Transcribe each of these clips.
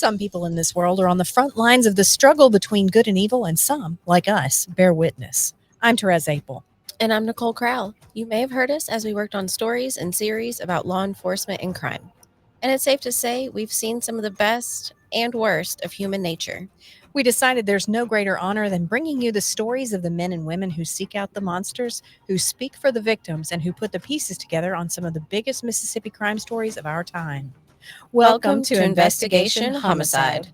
Some people in this world are on the front lines of the struggle between good and evil, and some, like us, bear witness. I'm Therese Apel. And I'm Nicole Kral. You may have heard us as we worked on stories and series about law enforcement and crime. And it's safe to say we've seen some of the best and worst of human nature. We decided there's no greater honor than bringing you the stories of the men and women who seek out the monsters, who speak for the victims, and who put the pieces together on some of the biggest Mississippi crime stories of our time. Welcome to Investigation Homicide.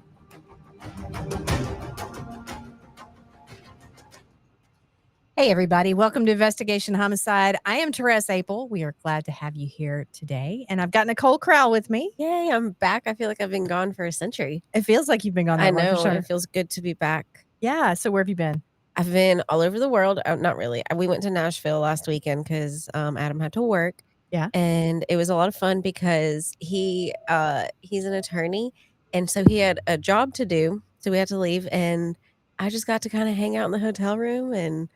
Hey, everybody. Welcome to Investigation Homicide. I am Therese Apel. We are glad to have you here today. And I've got Nicole Kral with me. Yay, I'm back. I feel like I've been gone for a century. It feels like you've been gone that I long, know. for sure. It feels good to be back. Yeah. So where have you been? I've been all over the world. Oh, not really. We went to Nashville last weekend because Adam had to work. Yeah. And it was a lot of fun because he's an attorney. And so he had a job to do. So we had to leave. And I just got to kind of hang out in the hotel room and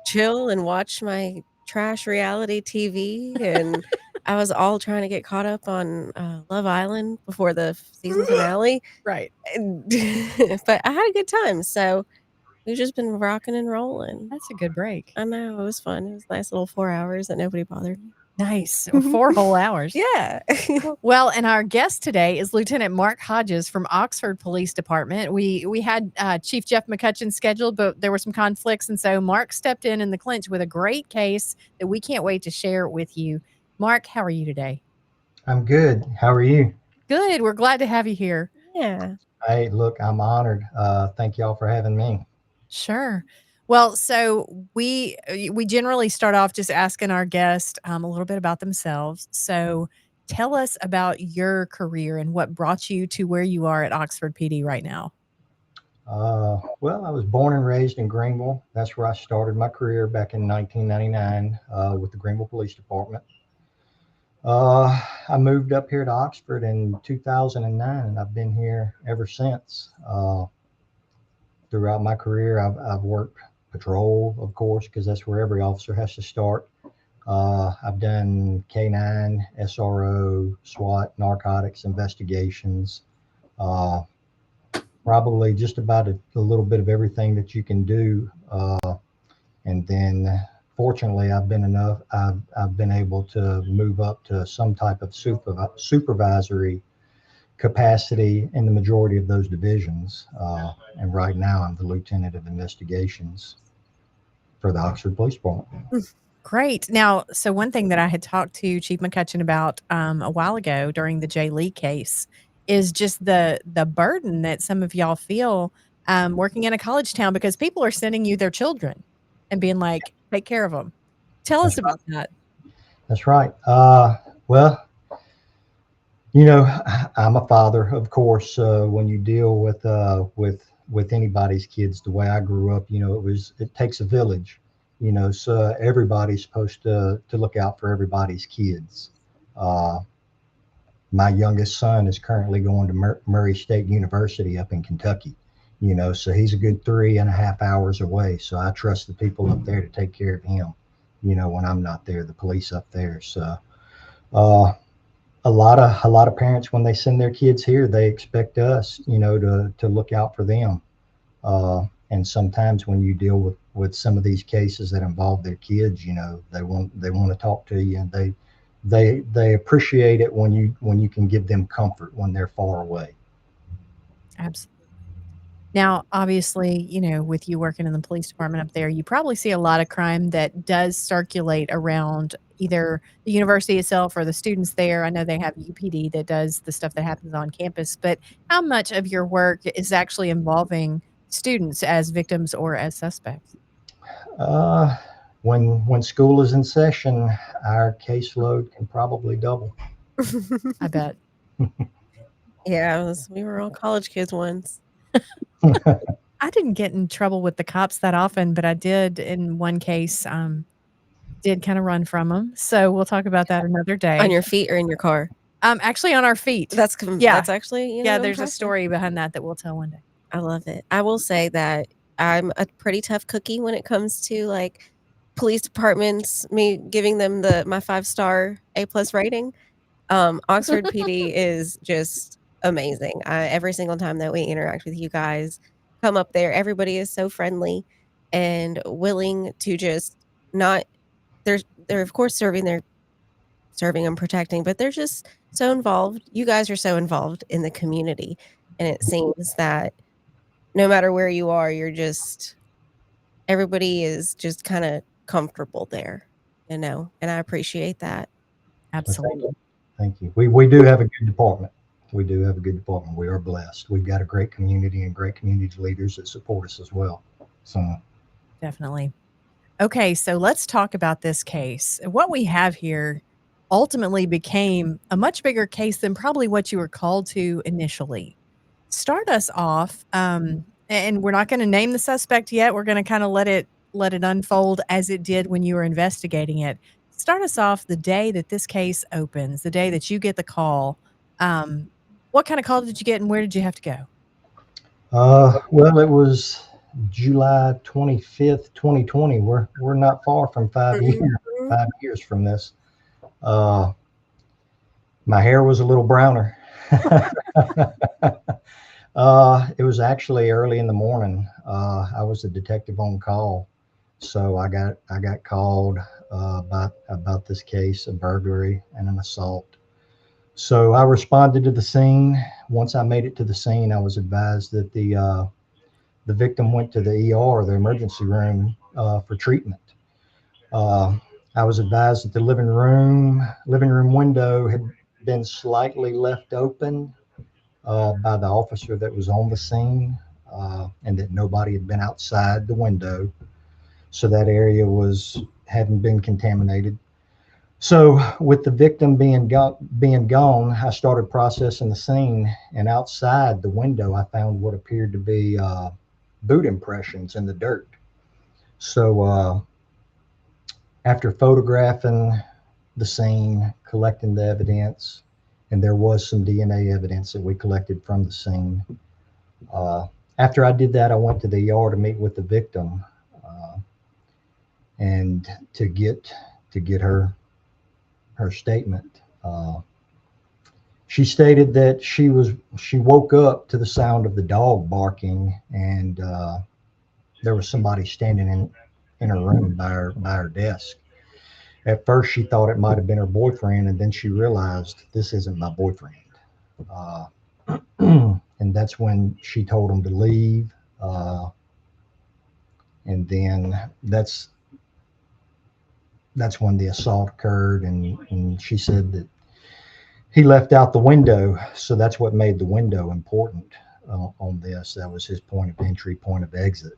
chill and watch my trash reality TV. And I was all trying to get caught up on Love Island before the season finale. Right. But I had a good time. So we've just been rocking and rolling. That's a good break. I know. It was fun. It was a nice little 4 hours that nobody bothered me. Nice. 4 whole hours. Yeah. Well, and our guest today is Lieutenant Mark Hodges from Oxford Police Department. We had Chief Jeff McCutcheon scheduled, but there were some conflicts, and so Mark stepped in the clinch with a great case that we can't wait to share with you. Mark, how are you today? I'm good. How are you? Good. We're glad to have you here. Yeah. Hey, look, I'm honored. Thank y'all for having me. Sure. Well, so we generally start off just asking our guest a little bit about themselves. So tell us about your career and what brought you to where you are at Oxford PD right now. Well, I was born and raised in Greenville. That's where I started my career back in 1999 with the Greenville Police Department. I moved up here to Oxford in 2009, and I've been here ever since. Throughout my career, I've worked patrol, of course, because that's where every officer has to start. I've done K9, SRO, SWAT, narcotics investigations, probably just about a little bit of everything that you can do. And then, fortunately, I've been able to move up to some type of supervisory capacity in the majority of those divisions. And right now I'm the lieutenant of investigations for the Oxford Police Department. Great. Now, so one thing that I had talked to Chief McCutcheon about a while ago during the Jay Lee case is just the burden that some of y'all feel working in a college town, because people are sending you their children and being like, take care of them. Tell us about that. That's right. Well, you know, I'm a father, of course. When you deal with anybody's kids, the way I grew up, you know, it takes a village, you know, so everybody's supposed to look out for everybody's kids. My youngest son is currently going to Murray State University up in Kentucky, you know, so he's a good 3.5 hours away. So I trust the people up there to take care of him, you know, when I'm not there, the police up there. So, a lot of parents, when they send their kids here, they expect us, you know, to look out for them. And sometimes when you deal with some of these cases that involve their kids, you know, they want to talk to you, and they appreciate it when you can give them comfort when they're far away. Absolutely. Now, obviously, you know, with you working in the police department up there, you probably see a lot of crime that does circulate around either the university itself or the students there. I know they have UPD that does the stuff that happens on campus, but how much of your work is actually involving students as victims or as suspects? When school is in session, our caseload can probably double. I bet. Yeah, we were all college kids once. I didn't get in trouble with the cops that often, but I did in one case, did kind of run from them. So we'll talk about that another day. On your feet or in your car? Actually on our feet. That's actually, yeah, there's a story behind that we'll tell one day. I love it. I will say that I'm a pretty tough cookie when it comes to like police departments, me giving them my 5-star A+ rating. Oxford PD is just amazing. Every single time that we interact with you guys, come up there, everybody is so friendly and willing to just not they're they're of course serving and protecting, but they're just so involved. You guys are so involved in the community, and it seems that no matter where you are, you're just everybody is just kinda comfortable there, and I appreciate that. Well, thank Absolutely. you. Thank you. We do have a good department. We do have a good department. We are blessed. We've got a great community and great community leaders that support us as well. So, Definitely. Okay, so let's talk about this case. What we have here ultimately became a much bigger case than probably what you were called to initially. Start us off, and we're not going to name the suspect yet. We're going to kind of let it unfold as it did when you were investigating it. Start us off the day that this case opens, the day that you get the call. Um, what kind of call did you get, and where did you have to go? well, it was July 25th, 2020. We're not far from 5 years, Mhm. 5 years from this. Uh, my hair was a little browner. It was actually early in the morning. I was a detective on call, so I got called about this case, a burglary and an assault. So I responded to the scene. Once I made it to the scene, I was advised that the victim went to the ER, the emergency room, for treatment. Uh, I was advised that the living room window had been slightly left open by the officer that was on the scene, and that nobody had been outside the window, so that area was hadn't been contaminated. So, with the victim being gone, I started processing the scene, and outside the window, I found what appeared to be boot impressions in the dirt. So, after photographing the scene, collecting the evidence, and there was some DNA evidence that we collected from the scene. Uh, After I did that, I went to the ER to meet with the victim, uh, and to get her statement. She stated that she woke up to the sound of the dog barking, and there was somebody standing in her room by her desk. At first, she thought it might have been her boyfriend, and then she realized this isn't my boyfriend. Uh, and that's when she told him to leave. And then that's when the assault occurred, and she said that he left out the window, so that's what made the window important on this. That was his point of entry, point of exit.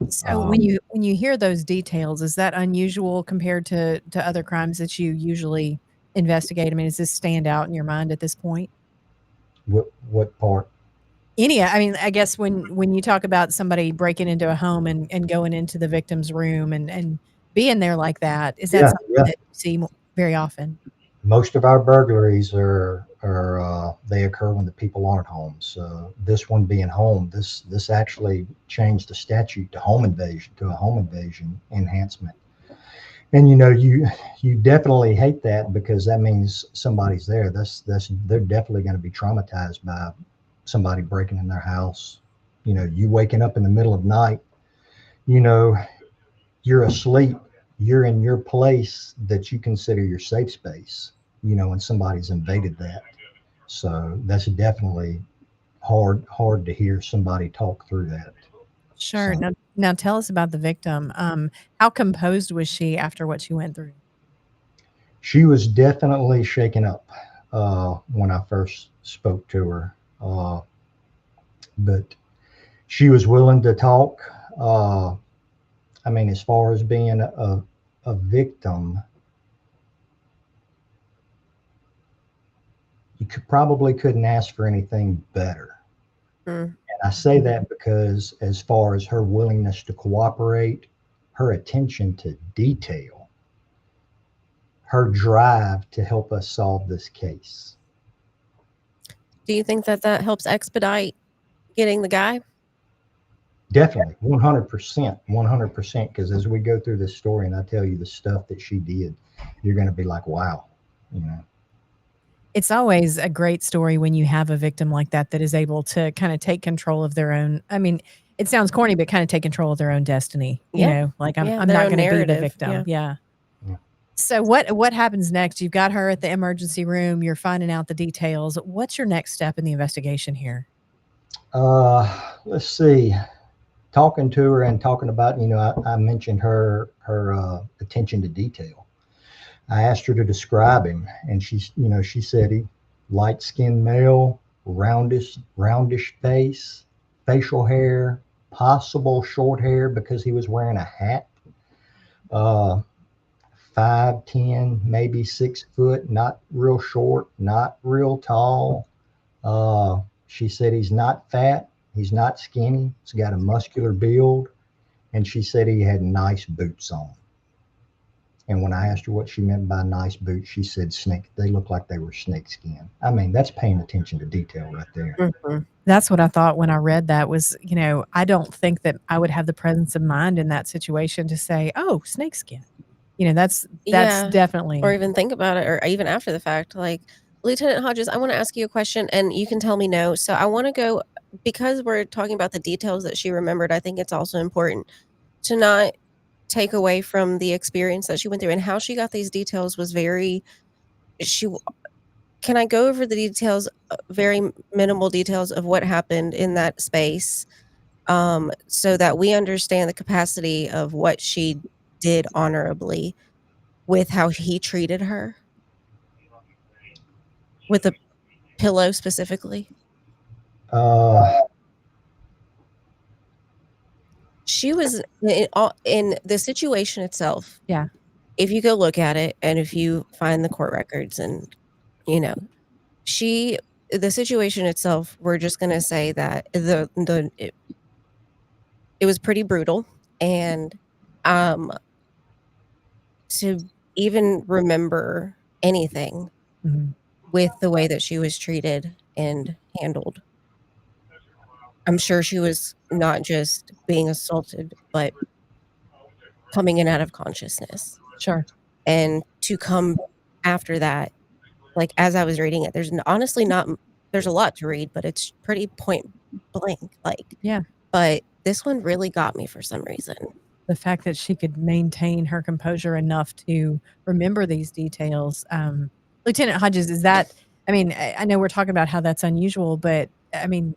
So Um, when you hear those details, is that unusual compared to other crimes that you usually investigate? I mean, does this stand out in your mind at this point? what part? Any, I mean, I guess when you talk about somebody breaking into a home and going into the victim's room and being there like that, is that Yeah, something yeah. that you see very often? Most of our burglaries are they occur when the people aren't home. So this one being home, this actually changed the statute to a home invasion enhancement. And you definitely hate that, because that means somebody's there. That's they're definitely going to be traumatized by somebody breaking in their house. You waking up in the middle of the night, you know, you're asleep, you're in your place that you consider your safe space, and somebody's invaded that. So that's definitely hard to hear somebody talk through that. Sure. So Now tell us about the victim. How composed was she after what she went through? she was definitely shaken up when I first spoke to her, but she was willing to talk. Uh, I mean, as far as being a victim, probably couldn't ask for anything better. Mm. And I say that because, as far as her willingness to cooperate, her attention to detail, her drive to help us solve this case. Do you think that that helps expedite getting the guy? Definitely, 100%, 100%. Because as we go through this story and I tell you the stuff that she did, you're going to be like, wow, you know. It's always a great story when you have a victim like that that is able to kinda take control of their own I mean, it sounds corny, but kinda take control of their own destiny, Yeah. like, Yeah, I'm their not own gonna be the narrative, victim, yeah. yeah. Yeah. So what happens next? You've got her at the emergency room, you're finding out the details. What's your next step in the investigation here? Let's see. Talking to her and talking about, I mentioned her attention to detail. I asked her to describe him, and she said he light skinned male, roundish face, facial hair, possible short hair because he was wearing a hat. Uh, 5'10", maybe 6 foot, not real short, not real tall. She said he's not fat, he's not skinny, he's got a muscular build, and she said he had nice boots on. And when I asked her what she meant by nice boots, she said snake. They look like they were snake skin. I mean, that's paying attention to detail right there. Mhm. That's what I thought when I read that was, I don't think that I would have the presence of mind in that situation to say, "Oh, snakeskin." That's Yeah, or definitely even think about it, or even after the fact, like, "Lieutenant Hodges, I wanna ask you a question, and you can tell me no. So I wanna go" because we're talking about the details that she remembered, I think it's also important to not take away from the experience that she went through, and how she got these details was very she w can I go over the details, very minimal details of what happened in that space, so that we understand the capacity of what she did honorably with how he treated her? With the pillow specifically? Uh, She was in the situation itself, yeah. if you go look at it and if you find the court records and, you know, she the situation itself, we're just gonna say that it was pretty brutal, and, um, to even remember anything Mhm. with the way that she was treated and handled, I'm sure she was not just being assaulted, but coming in out of consciousness. Sure. And to come after that, like, as I was reading it, honestly not there's a lot to read, but it's pretty point blank, like, Yeah. but this one really got me for some reason. The fact that she could maintain her composure enough to remember these details, Lieutenant Hodges, is that I mean, I know we're talking about how that's unusual, but, I mean,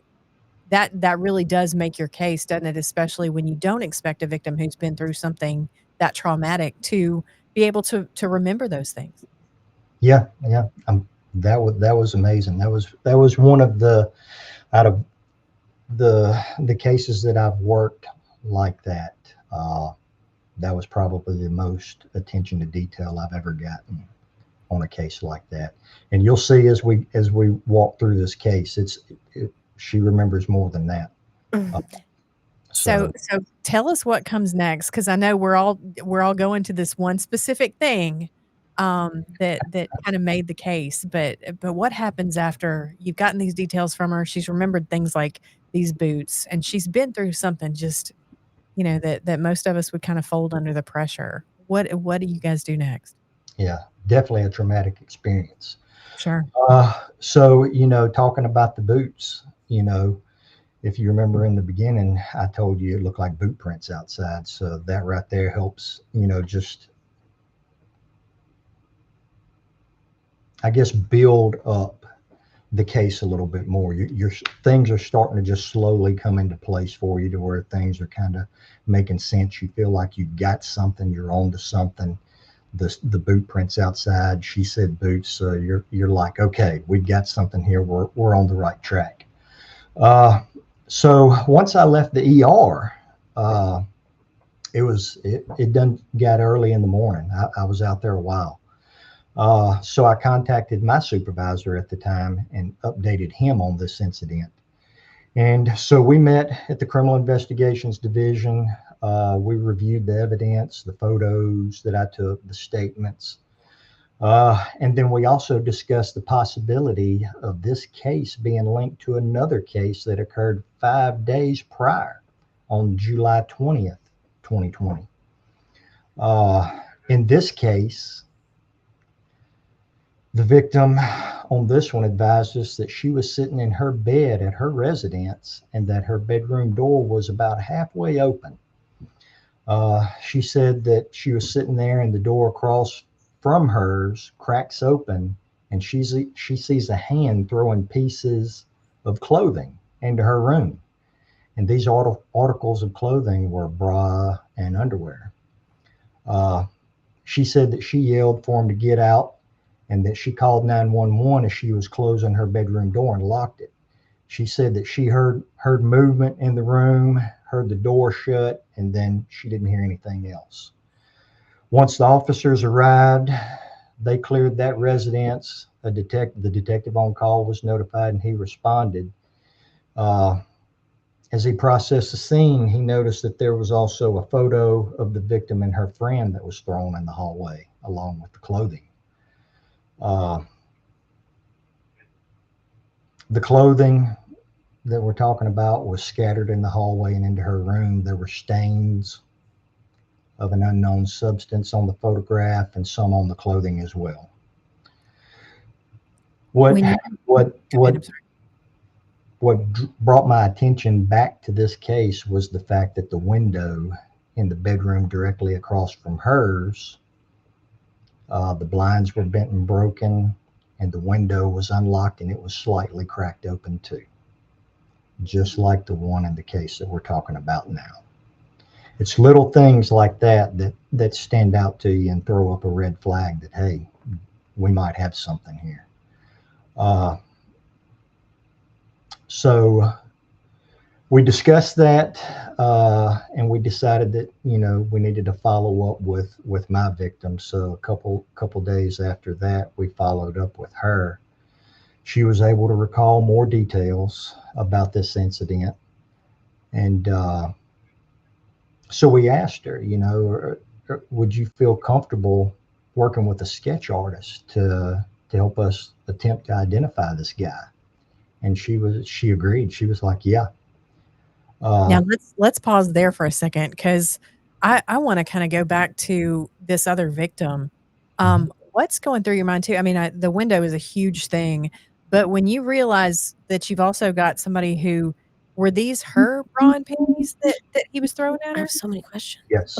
that really does make your case, doesn't it? Especially when you don't expect a victim who's been through something that traumatic to be able to remember those things. yeah, yeah. That was amazing. That was one of the out of the cases that I've worked like that. That was probably the most attention to detail I've ever gotten on a case like that. And you'll see as we walk through this case, she remembers more than that. Uh, so So tell us what comes next, because I know we're all going to this one specific thing, that kinda made the case, but what happens after you've gotten these details from her, she's remembered things like these boots, and she's been through something just, that most of us would kinda fold under the pressure. What do you guys do next? yeah, definitely a traumatic experience. Sure. So talking about the boots, if you remember in the beginning, I told you it looked like boot prints outside. So that right there helps, just I guess build up the case a little bit more. Your things are starting to just slowly come into place for you to where things are kind of making sense. You feel like you've got something, you're on to something. The boot prints outside. She said boots, so you're like, okay, we've got something here. We're on the right track. Uh, so once I left the ER, it done got early in the morning. I was out there a while. So I contacted my supervisor at the time and updated him on this incident. And so we met at the Criminal Investigations Division. We reviewed the evidence, the photos that I took, the statements. And then we also discussed the possibility of this case being linked to another case that occurred 5 days prior on July 20th, 2020. 20. Uh, in this case, The victim on this one advised us that she was sitting in her bed at her residence and that her bedroom door was about halfway open. She said that she was sitting there and the door across from hers cracks open and she sees a hand throwing pieces of clothing into her room. And these articles of clothing were bra and underwear. Uh, she said that she yelled for him to get out and that she called 911 as she was closing her bedroom door and locked it. She said that she heard movement in the room, heard the door shut, and then she didn't hear anything else. Once the officers arrived, they cleared that residence. The detective on call was notified, and he responded. Uh, as he processed the scene, he noticed that there was also a photo of the victim and her friend that was thrown in the hallway, along with the clothing. Uh, the clothing that we're talking about was scattered in the hallway and into her room. There were stains of an unknown substance on the photograph and some on the clothing as well. What When you what Go ahead, I'm what sorry. what brought my attention back to this case was the fact that the window in the bedroom directly across from hers, the blinds were bent and broken, and the window was unlocked and it was slightly cracked open too, just like the one in the case that we're talking about now. It's little things like that stand out to you and throw up a red flag that, hey, we might have something here. Uh, so we discussed that, and we decided that we needed to follow up with my victim. So a couple days after that, we followed up with her. She was able to recall more details about this incident, and so we asked her, would you feel comfortable working with a sketch artist to help us attempt to identify this guy? And she agreed. She was like, yeah. Now Uh, let's pause there for a second because I want to kind of go back to this other victim. mhm. What's going through your mind too? I mean, the window is a huge thing, but when you realize that you've also got somebody who were these her bra and panties that he was throwing at I her? have so many questions. Yes,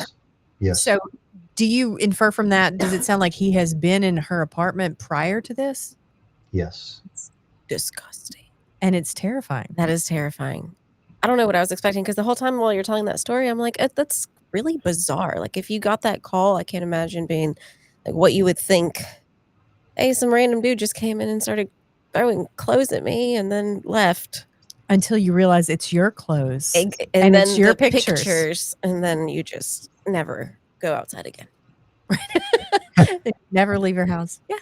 yes, So do you infer from that? Does it sound like he has been in her apartment prior to this? yes. It's disgusting. And it's terrifying. That is terrifying. I don't know what I was expecting because the whole time while you're telling that story, I'm like, That's really bizarre." Like, if you got that call, I can't imagine being like, what you would think, "Hey, some random dude just came in and started throwing clothes at me and then left." Until you realize it's your clothes And and it's then your the pictures. pictures, and then you just never go outside again. Never leave your house. Yeah.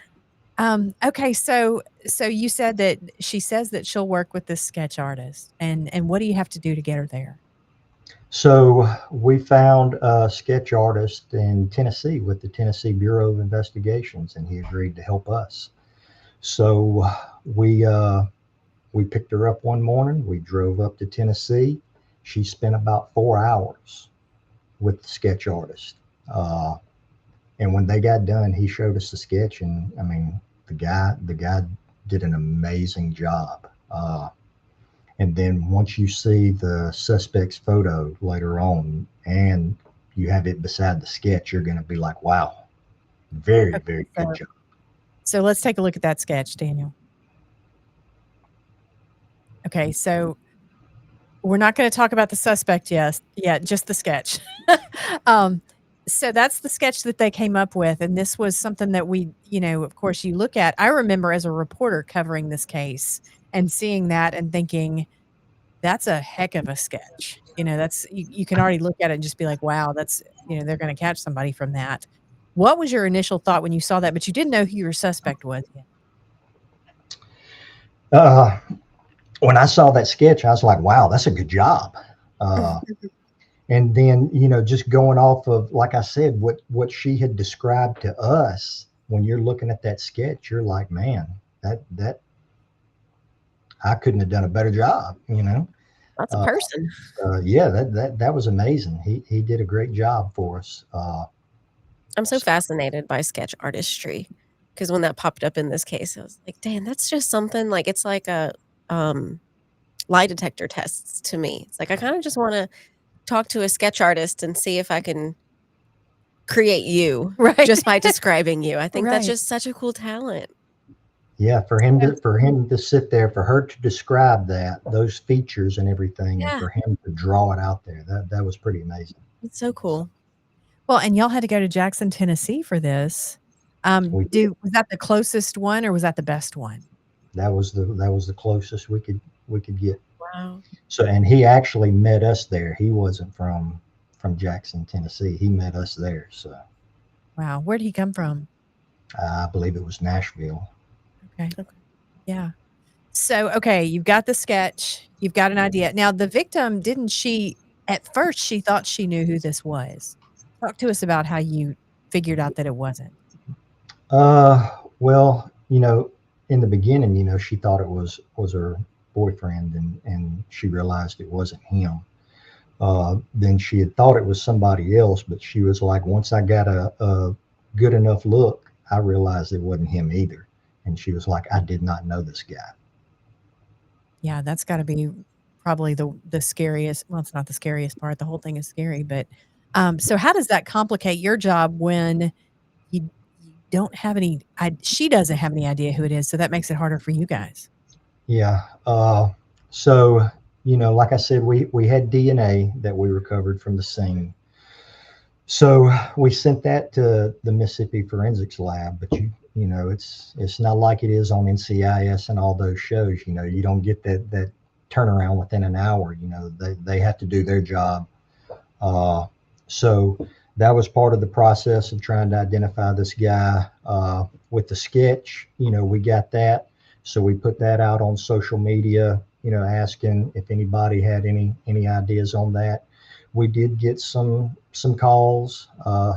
Okay, so you said that she says that she'll work with this sketch artist, and what do you have to do to get her there? So we found a sketch artist in Tennessee with the Tennessee Bureau of Investigations, and he agreed to help us. So we uh, we picked her up one morning. We drove up to Tennessee. She spent about 4 hours with the sketch artist. Uh, and when they got done, he showed us the sketch, and I mean, the guy did an amazing job. And then once you see the suspect's photo later on, and you have it beside the sketch, you're going to be like, "Wow, very, Okay, very good so job." so let's take a look at that sketch, Daniel. Okay, so we're not gonna talk about the suspect yet, just the sketch. Um, so that's the sketch that they came up with, and this was something that of course, you look at. I remember as a reporter covering this case and seeing that and thinking, "That's a heck of a sketch." That's you can already look at it and just be like, "Wow, they're gonna catch somebody from that." What was your initial thought when you saw that, but you didn't know who your suspect was yet? Uh, when I saw that sketch, I was like, "Wow, that's a good job." Uh, and then just going off of, like I said, what she had described to us, when you're looking at that sketch, you're like, "Man, that I couldn't have done a better job." That's a Uh, person. yeah, that was amazing. He did a great job for us. I'm so So fascinated by sketch artistry. because when that popped up in this case, I was like, "Damn, that's just something," like, it's like a, lie detector tests to me. It's like, I kinda just wanna talk to a sketch artist and see if I can create you Right. just by describing you. I think that's Right. just such a cool talent. Yeah, for him to sit there, for her to describe that, those features and everything, and Yeah, for him to draw it out there, that was pretty amazing. it's so cool. Well, and y'all had to go to Jackson, Tennessee for this. We did. Do was that the closest one or was that the best one? That was the closest we could get. Wow. So, and he actually met us there. He wasn't from Jackson, Tennessee. He met us there. So, Wow, where'd he come from? I believe it was Nashville. Okay. Okay. Yeah. So, okay, you've got the sketch, you've got an idea. Now, the victim, didn't she at first, she thought she knew who this was. Talk to us about how you figured out that it wasn't. Well, in the beginning, she thought it was her boyfriend, and she realized it wasn't him. Then she had thought it was somebody else, but she was like, once I got a good enough look, I realized it wasn't him either. And she was like, I did not know this guy. Yeah, that's gotta be probably the scariest, well, it's not the scariest part, the whole thing is scary, but, so how does that complicate your job when you don't have any she doesn't have any idea who it is, so that makes it harder for you guys? Yeah. So, like I said, we had DNA that we recovered from the scene. So we sent that to the Mississippi Forensics Lab, but it's not like it is on NCIS and all those shows. You don't get that turnaround within an hour. They have to do their job. So that was part of the process of trying to identify this guy. With the sketch, we got that, so we put that out on social media. Asking if anybody had any ideas on that. We did get some calls,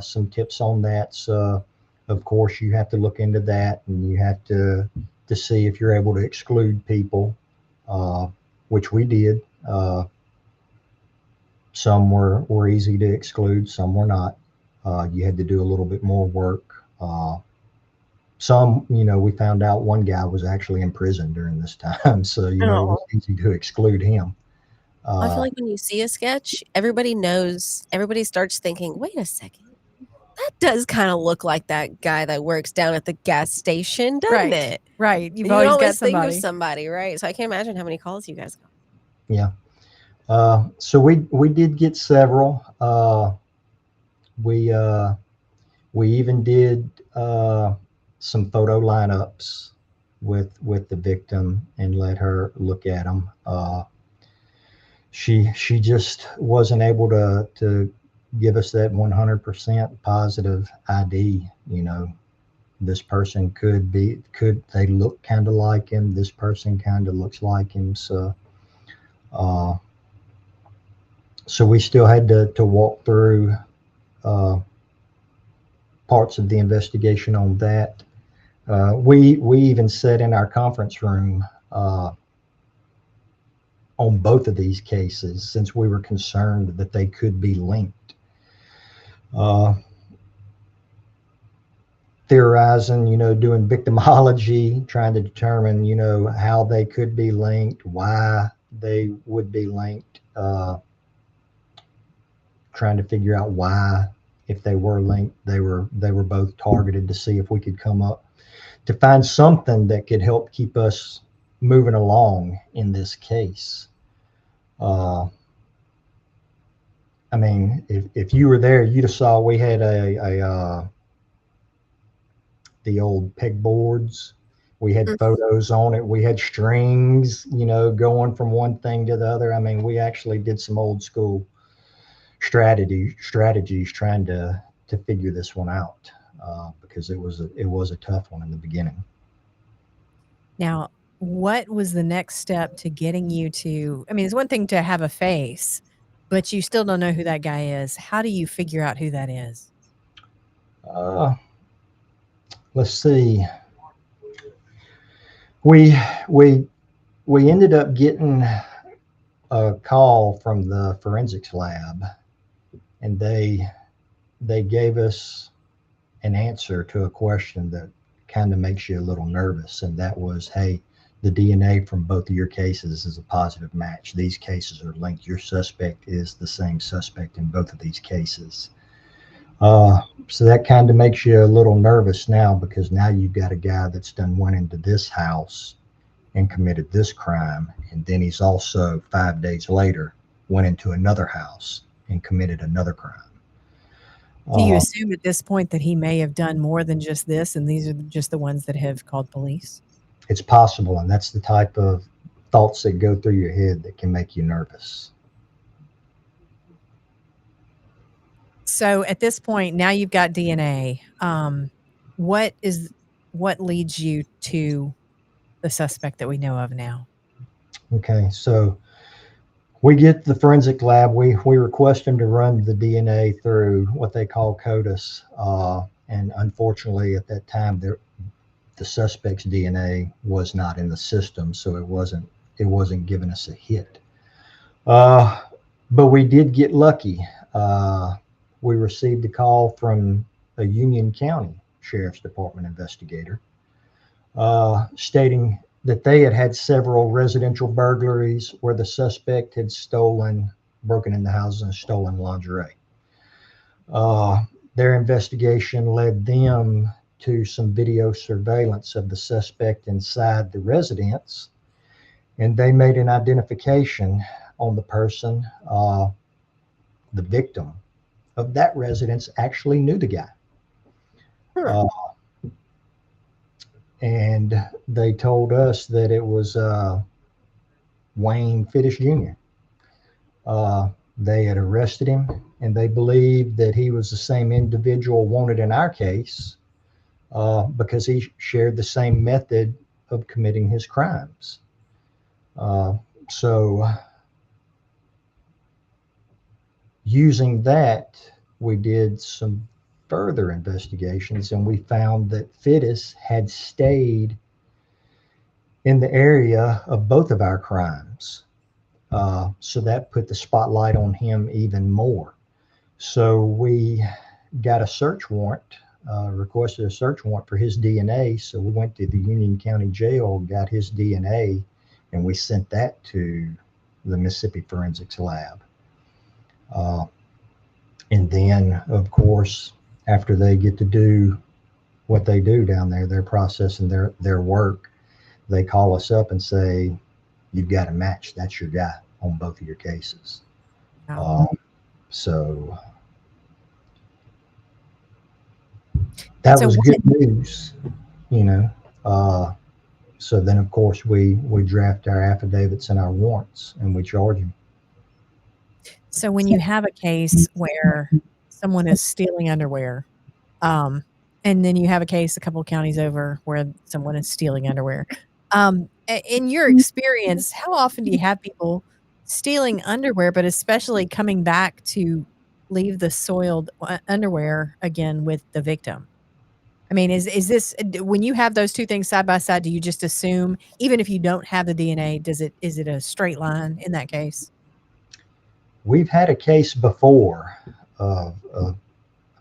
some tips on that. So, of course, you have to look into that, and you have to see if you're able to exclude people, uh, which we did. Some were easy to exclude, some were not. You had to do a little bit more work. Some, we found out one guy was actually in prison during this time, so it was Oh, easy to exclude him. I feel Uh, like when you see a sketch, everybody knows everybody starts thinking, "Wait a second, that does kinda look like that guy that works down at the gas station, doesn't Right, it?" right, you've And you always got always think of somebody. somebody, right? So I can't imagine how many calls you guys got. yeah. So we did get several. We we even did some photo lineups with the victim and let her look at them. She just wasn't able to give us that 100% positive ID. This person could they look kind of like him. This person kind of looks like him. Uh, so we still had to walk through uh, parts of the investigation on that. We even sat in our conference room on both of these cases since we were concerned that they could be linked. Uh, Theorizing, doing victimology, trying to determine, how they could be linked, why they would be linked, trying to figure out why, if they were linked, they were both targeted to see if we could come up to find something that could help keep us moving along in this case. Uh, I mean, if you were there, you'd have saw we had the old pegboards. We had Mm. photos on it. We had strings, going from one thing to the other. I mean, we actually did some old school strategies trying to figure this one out because it was a tough one in the beginning. Now, what was the next step to getting you to, I mean, it's one thing to have a face, but you still don't know who that guy is. How do you figure out who that is? Uh, let's see. We we we ended up getting a call from the forensics lab, and they gave us an answer to a question that kind of makes you a little nervous. And that was, hey, the DNA from both of your cases is a positive match. These cases are linked. Your suspect is the same suspect in both of these cases. So that kind of makes you a little nervous now, because now you've got a guy that's done went into this house and committed this crime, and then he's also 5 days later went into another house and committed another crime. Do you Uh, assume at this point that he may have done more than just this, and these are just the ones that have called police? it's possible, and that's the type of thoughts that go through your head that can make you nervous. So at this point, now you've got DNA. What is what leads you to the suspect that we know of now? Okay, so we get the forensic lab. We request them to run the DNA through what they call CODIS, and unfortunately, at that time, the suspect's DNA was not in the system, so it wasn't giving us a hit. Uh, but we did get lucky. Uh, we received a call from a Union County Sheriff's Department investigator, stating that they had had several residential burglaries where the suspect had broken in the houses and stolen lingerie. Uh, their investigation led them to some video surveillance of the suspect inside the residence, and they made an identification on the person. The victim of that residence actually knew the guy. Uh, and they told us that it was Wayne Fiddis Jr. They had arrested him, and they believed that he was the same individual wanted in our case, because he shared the same method of committing his crimes. So, using that, we did some further investigations, and we found that Fiddis had stayed in the area of both of our crimes. So that put the spotlight on him even more. So we got a search warrant, requested a search warrant for his DNA. So we went to the Union County Jail, got his DNA, and we sent that to the Mississippi Forensics Lab. And then, of course, after they get to do what they do down there, their process and their work, they call us up and say, you've got a match. That's your guy on both of your cases. Wow. So that So was what, good news, you know. So then, of course, we draft our affidavits and our warrants, and we charge him. so when you have a case where someone is stealing underwear, um, and then you have a case a couple of counties over where someone is stealing underwear, in your experience, how often do you have people stealing underwear, but especially coming back to leave the soiled underwear again with the victim? I mean, is this when you have those two things side by side, do you just assume, even if you don't have the DNA, is it a straight line in that case? We've had a case before of a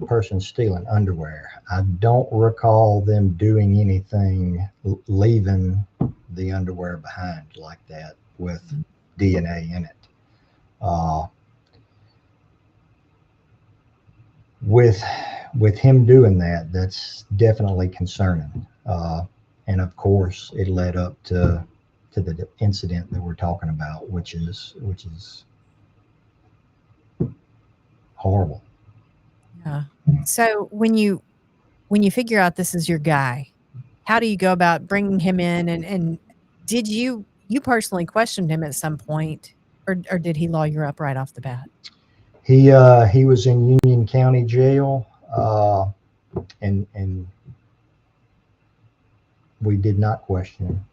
person stealing underwear. I don't recall them doing anything, leaving the underwear behind like that with DNA in it. Uh, with him doing that, that's definitely concerning. And of course, it led up to the incident that we're talking about, which is horrible. Yeah. So when you figure out this is your guy, how do you go about bringing him in? And did you personally questioned him at some point, or did he lawyer up right off the bat? He was in Union County Jail, and we did not question him.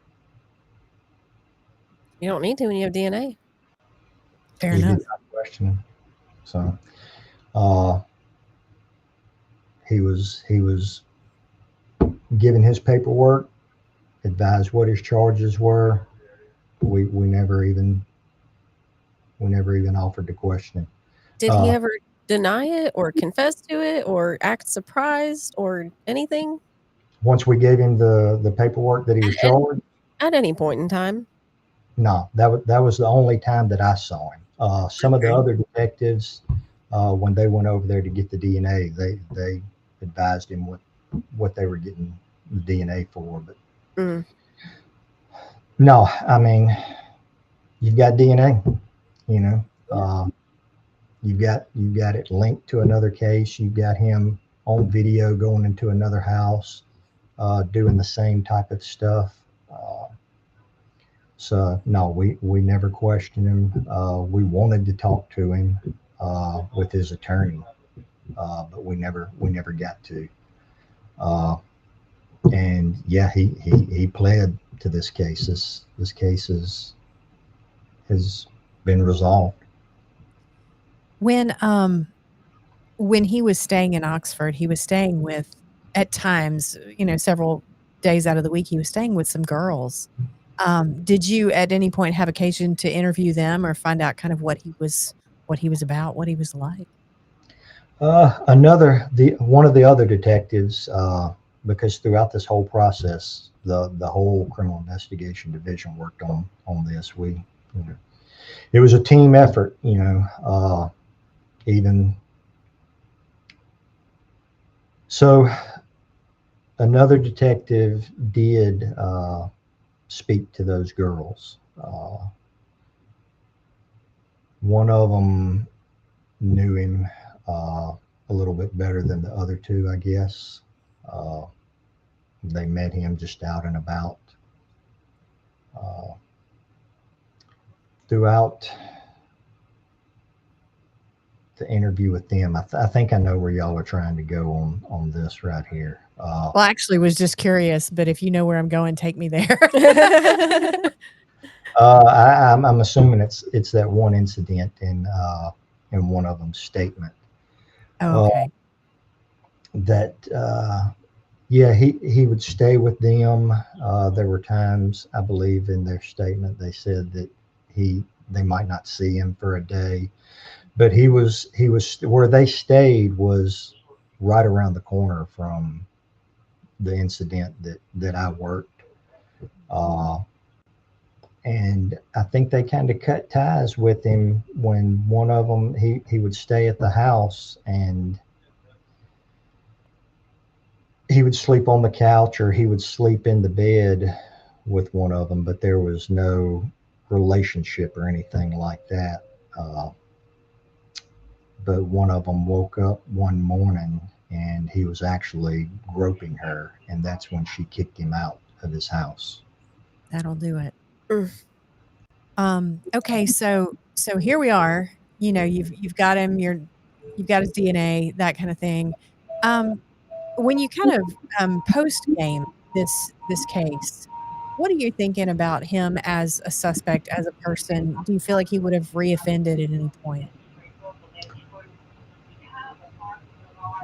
You don't need to when you have DNA. Fair We enough. did not question him. So uh, he was given his paperwork, advised what his charges were. We never even offered to question him. Did he ever deny it or confess to it or act surprised or anything? Once we gave him the paperwork that he was At, charged, at any point in time. no, that was the only time that I saw him. Some of the Okay. other detectives, when they went over there to get the DNA, they advised him what they were getting the DNA for. But Mm. no, I mean, you've got DNA, you know. Yeah. You've got it linked to another case. You've got him on video going into another house, doing the same type of stuff. So no, we never questioned him. We wanted to talk to him with his attorney, but we never got to. Uh, and yeah, he pled to this case. This case has been resolved. When he was staying in Oxford, he was staying with, at times, several days out of the week, he was staying with some girls. Did you at any point have occasion to interview them or find out kind of what he was about, what he was like? The one of the other detectives, because throughout this whole process, the whole criminal investigation division worked on this. It was a team effort, even so. Another detective did speak to those girls. One of them knew him a little bit better than the other two, I guess. Uh, they met him just out and about. Uh, Throughout the interview with them, I think I know where y'all are trying to go on this right here. Well, I actually was just curious, but if you know where I'm going, take me there. I'm assuming it's that one incident in one of them's statement. Oh, okay. That yeah, he would stay with them. There were times, I believe, in their statement they said that they might not see him for a day, but he was where they stayed was right around the corner from the incident that I worked. Uh, and I think they kind of cut ties with him when one of them he would stay at the house and he would sleep on the couch or he would sleep in the bed with one of them, but there was no relationship or anything like that. Uh, but one of them woke up one morning and he was actually groping her, and that's when she kicked him out of his house. That'll do it. Mm. Okay, so here we are. You've got him. You've got his DNA, that kind of thing. When you kind of post game this case, what are you thinking about him as a suspect, as a person? Do you feel like he would have reoffended at any point?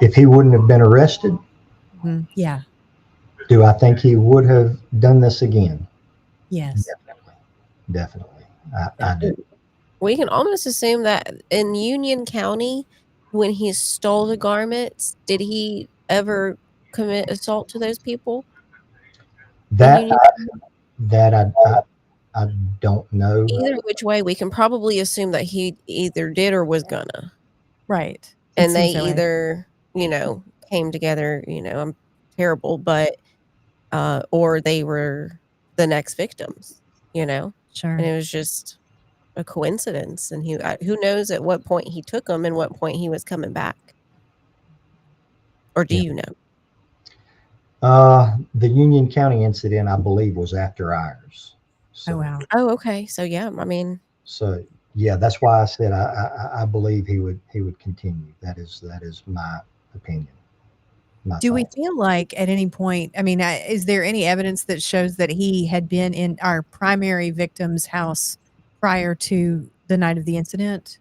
If he wouldn't have been arrested, Yeah. do I think he would have done this again? Yes. Definitely. Definitely. I do. We can almost assume that in Union County, when he stole the garments, did he ever commit assault to those people in That Union? that I don't know. Either which way, we can probably assume that he either did or was gonna. Right. It And they seems that way. either, came together, I'm terrible, but or they were the next victims, and Sure. it was just a coincidence. And who knows at what point he took them and what point he was coming back, or do Yeah. you know? The Union County incident, I believe, was after ours. Oh, So, wow. Oh, okay. So yeah, I mean, so yeah, that's why I said I believe he would continue. That is my opinion. My Do we thought. feel like at any point, I mean, is there any evidence that shows that he had been in our primary victim's house prior to the night of the incident?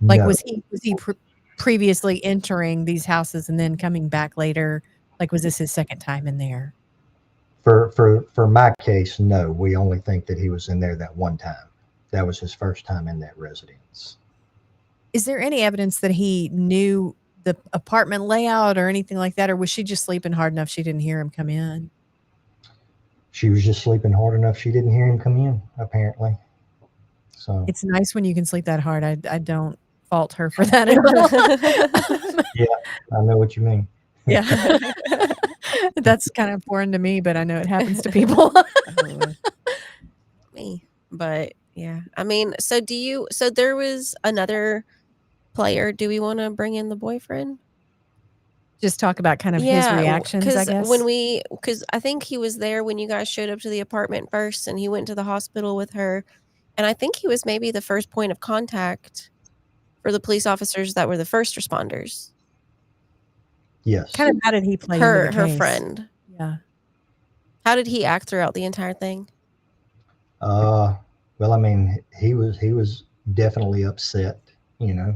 Like, No, was he previously entering these houses and then coming back later? Like, was this his second time in there? for my case, no. We only think that he was in there that one time. That was his first time in that residence. Is there any evidence that he knew the apartment layout or anything like that, or was she just sleeping hard enough she didn't hear him come in? She was just sleeping hard enough she didn't hear him come in, apparently. So It's nice when you can sleep that hard. I don't fault her for that at all. yeah, I know what you mean. Yeah. That's kind of foreign to me, but I know it happens to people. Oh, me. But yeah, I mean, so there was another player. Do we want to bring in the boyfriend? Just talk about kind of his Yeah, reactions, I guess. because I think he was there when you guys showed up to the apartment first, and he went to the hospital with her, and I think he was maybe the first point of contact for the police officers that were the first responders. Yes. Kind of how did he play into the Her case? friend. Yeah. How did he act throughout the entire thing? Uh, well, I mean, he was definitely upset, you know,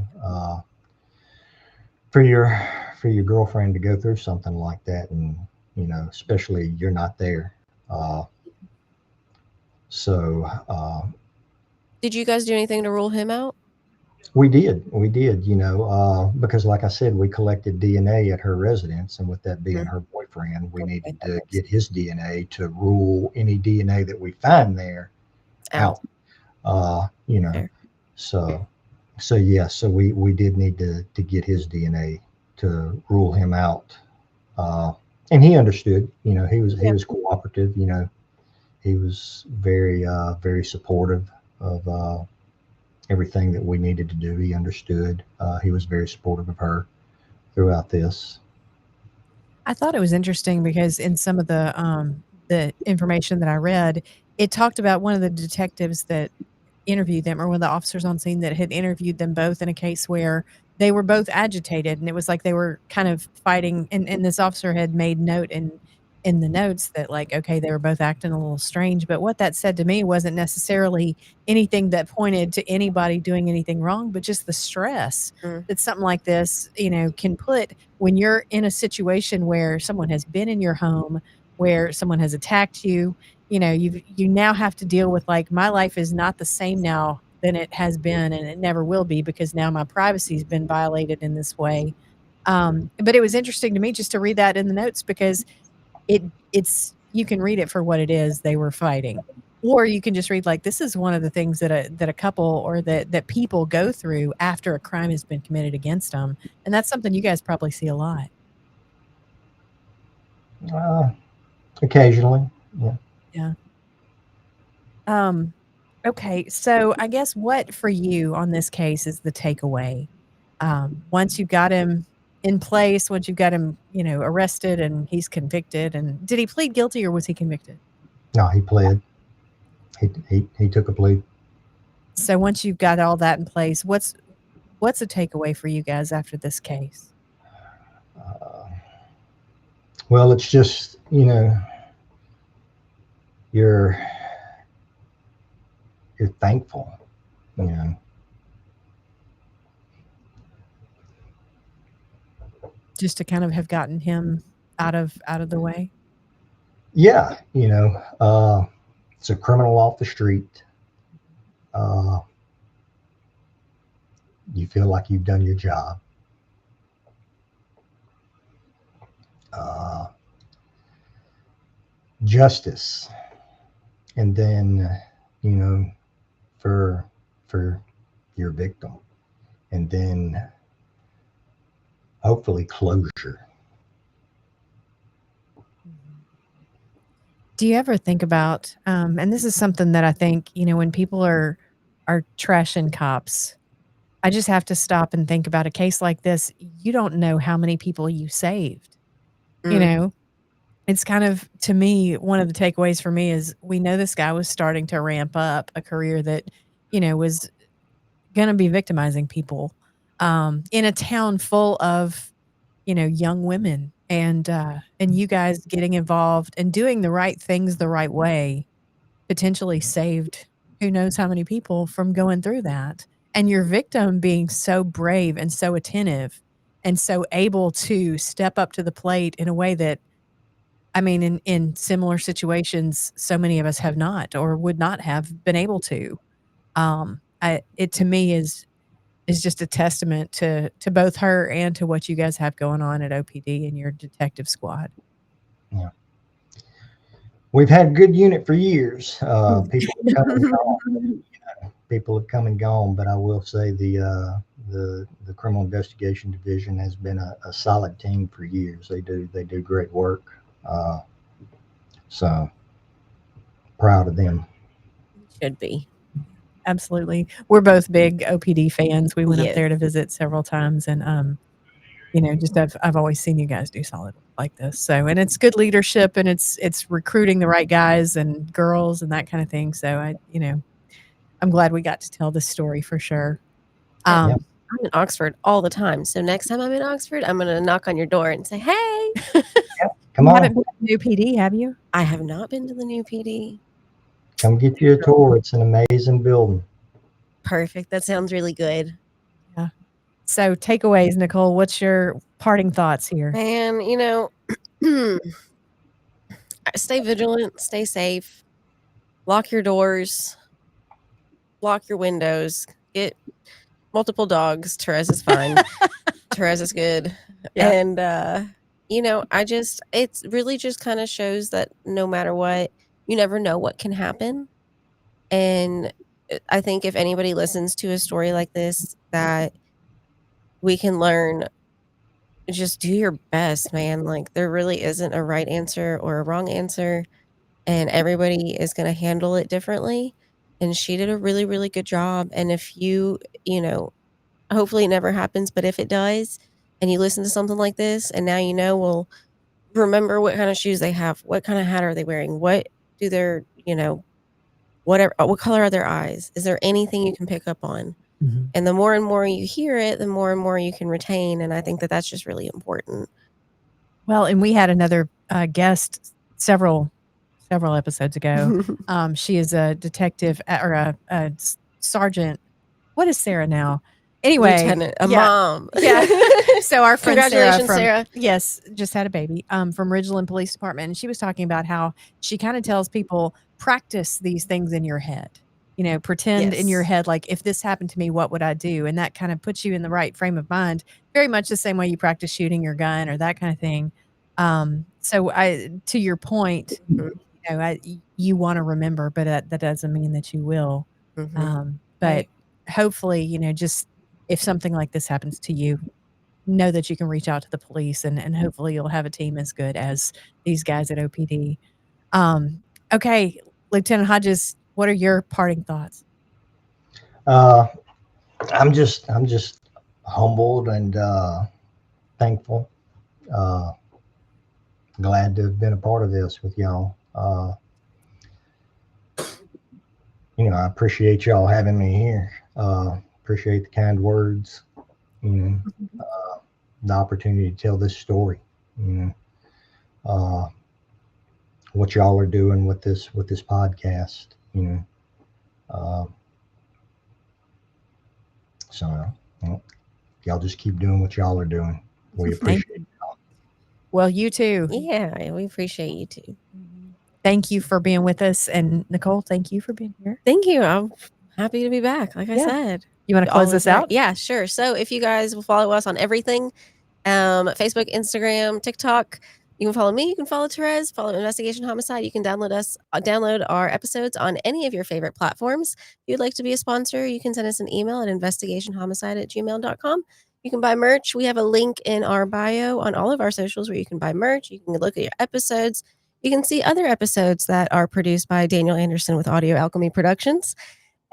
for your girlfriend to go through something like that, and especially you're not there. Uh, so Did you guys do anything to rule him out? we did, because like I said, we collected DNA at her residence, and with that being Mhm. her boyfriend, we Okay, needed that to makes get his DNA to rule any DNA that we find there out. out. Uh, you know, Fair. so yeah, so we did need to get his DNA to rule him out. Uh, and he understood, he Yeah. was cooperative, he was very supportive of everything that we needed to do. He understood. He was very supportive of her throughout this. I thought it was interesting because in some of the information that I read, it talked about one of the detectives that interviewed them, or one of the officers on scene that had interviewed them both in a case where they were both agitated, and it was like they were kind of fighting, and this officer had made note in the notes that, like, okay, they were both acting a little strange, but what that said to me wasn't necessarily anything that pointed to anybody doing anything wrong, but just the stress Mm. that something like this, can put when you're in a situation where someone has been in your home, where someone has attacked you. You now have to deal with, like, my life is not the same now than it has been, and it never will be, because now my privacy's been violated in this way. But it was interesting to me just to read that in the notes, because it it's you can read it for what it is. They were fighting. Or you can just read, like, this is one of the things that a couple, or that people go through after a crime has been committed against them, and that's something you guys probably see a lot. Uh, Occasionally, yeah. Yeah. Um, okay, so I guess what for you on this case is the takeaway? Once you've got him in place, once you've got him, arrested and he's convicted, and did he plead guilty or was he convicted? No, he pled. He took a plea. So once you've got all that in place, what's a takeaway for you guys after this case? Uh, well, it's just you're you're thankful, you know. Just to kind of have gotten him out of the way? Yeah, it's a criminal off the street. Uh, you feel like you've done your job. Uh, Justice, and then you know for your victim, and then hopefully closure. Mhm. Do you ever think about, and this is something that I think, when people are trashing cops, I just have to stop and think about a case like this. You don't know how many people you saved, you Mm. know? It's kind of, to me, one of the takeaways for me is we know this guy was starting to ramp up a career that, was gonna be victimizing people, in a town full of, young women, and you guys getting involved and doing the right things the right way potentially saved who knows how many people from going through that, and your victim being so brave and so attentive and so able to step up to the plate in a way that, I mean, in similar situations, so many of us have not or would not have been able to. It to me is is just a testament to both her and to what you guys have going on at OPD and your detective squad. Yeah. We've had a good unit for years. People have come and gone. People have come and gone, but I will say the criminal investigation division has been a solid team for years. They do great work. So proud of them. Should be. Absolutely. We're both big OPD fans. We went up Yes. there to visit several times, and just I've always seen you guys do solid work like this. So, and it's good leadership, and it's recruiting the right guys and girls and that kind of thing. So I'm glad we got to tell this story for sure. Yeah. Yep. I'm in Oxford all the time. So next time I'm in Oxford, I'm going to knock on your door and say, "Hey." Come You on. haven't been to new PD, have you? I have not been to the new PD. Come get you a tour. It's an amazing building. Perfect. That sounds really good. Yeah. So takeaways, Nicole, what's your parting thoughts here? Man, stay vigilant, stay safe, lock your doors, lock your windows, get multiple dogs. Therese is fine. Therese is good. Yeah. And, it's really just kind of shows that no matter what, you never know what can happen. And I think if anybody listens to a story like this, that we can learn, just do your best, man. Like, there really isn't a right answer or a wrong answer, and everybody is going to handle it differently. And she did a really, really good job. And if hopefully it never happens, but if it does, and you listen to something like this, and now well, remember what kind of shoes they have, what kind of hat are they wearing, what do their, whatever, what color are their eyes? Is there anything you can pick up on? Mhm. And the more and more you hear it, the more and more you can retain. And I think that that's just really important. Well, and we had another guest several episodes ago. She is a detective or a sergeant. What is Sarah now? Anyway, Lieutenant, a yeah, mom. yeah. So our friend Congratulations, Sarah, Sarah. yes, just had a baby from Ridgeland Police Department, and she was talking about how she kind of tells people, practice these things in your head. Pretend in your Yes. head, like, if this happened to me, what would I do? And that kind of puts you in the right frame of mind, very much the same way you practice shooting your gun or that kind of thing. So to your point, you want to remember, but that doesn't mean that you will. Mhm. But Right. hopefully, just if something like this happens to you, know that you can reach out to the police, and hopefully you'll have a team as good as these guys at OPD. Okay, Lieutenant Hodges, what are your parting thoughts? I'm just humbled and thankful. Glad to have been a part of this with y'all. I appreciate y'all having me here. Appreciate the kind words, the opportunity to tell this story. What y'all are doing with this podcast. So y'all just keep doing what y'all are doing. We appreciate it. Well, you too. Yeah, we appreciate you too. Thank you for being with us. And Nicole, thank you for being here. Thank you. I'm happy to be back. Like I said. You want to close this out? Yeah, sure. So if you guys will follow us on everything, Facebook, Instagram, TikTok, you can follow me, you can follow Therese, follow Investigation Homicide. You can download our episodes on any of your favorite platforms. If you'd like to be a sponsor, you can send us an email at investigationhomicide@gmail.com. You can buy merch. We have a link in our bio on all of our socials where you can buy merch. You can look at your episodes. You can see other episodes that are produced by Daniel Anderson with Audio Alchemy Productions.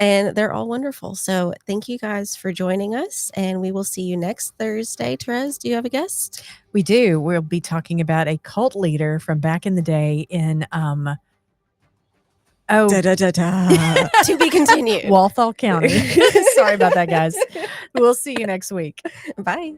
And they're all wonderful. So thank you guys for joining us. And we will see you next Thursday. Therese, do you have a guest? We do. We'll be talking about a cult leader from back in the day in to be continued. Walthall County. Sorry about that, guys. We'll see you next week. Bye.